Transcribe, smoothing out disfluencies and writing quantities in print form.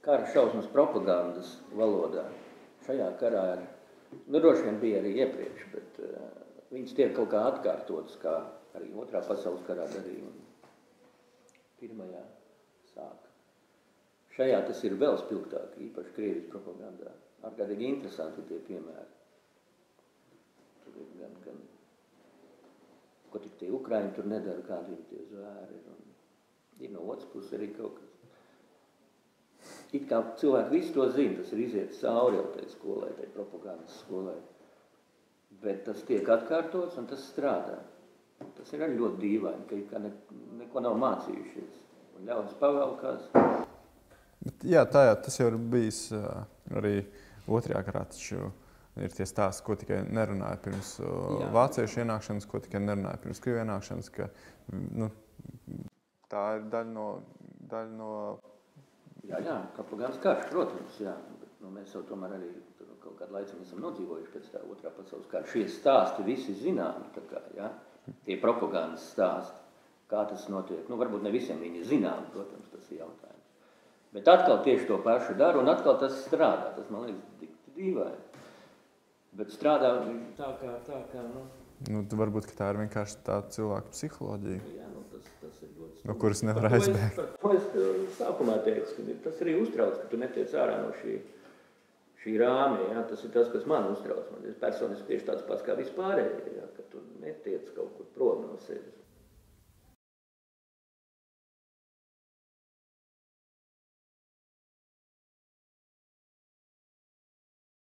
kara šausmas propagandas valodā. Šajā karā droši vien bija arī iepriekš, bet viņas tiek kaut kā atkārtotas, kā arī Otrā pasaules karā darīja un Pirmajā sāka. Šajā tas ir vēl spilgtāk, īpaši Krievijas propagandā. Ārkārtīgi interesanti tie piemēri. Tur ir gan ko tik tie Ukraiņi tur nedara, kādi viņi tie zvēri ir. Ir no otras puses arī kaut kas. It kā cilvēki visi to zina, tas ir iziet cauri jau tai skolai, tai propagandas skolai. Bet tas tiek atkārtots un tas strādā. Tas ir arī ļoti dīvaini, ka neko nav mācījušies. Un ļaudis pavēlkās. Jā, tas jau ir bijis arī otrajā karā, taču ir tie stāsti, ko tikai nerunāja pirms vāciešu ienākšanas, ko tikai nerunāja pirms krievu ienākšanas, ka tā ir daļa no... Jā, propagandas karš, protams, jā. Bet, mēs jau tomēr arī kaut kādu laiku esam nodzīvojuši pēc tā Otrā pasaules kara. Šie stāsti visi zināmi, tā kā, jā. Tie propagandas stāsti, kā tas notiek. Varbūt ne visiem viņi zināmi, protams, tas ir jautājums. Bet atkal tieši to pašu dara un atkal tas strādā. Tas, man liekas, tik dīvaini. Bet strādā tā kā varbūt, ka tā ir vienkārši tā cilvēka psiholoģija. Jā, tas ir ļoti... No kuras nevar aizbēgt. To es sākumā teicu, ka tas arī uztrauc, ka tu netiec ārā no šī rāmja. Jā. Tas ir tas, kas man uztrauc. Man ir personiski tieši tāds pats kā vispārējie, jā, ka tu netiec kaut kur prom no sevis.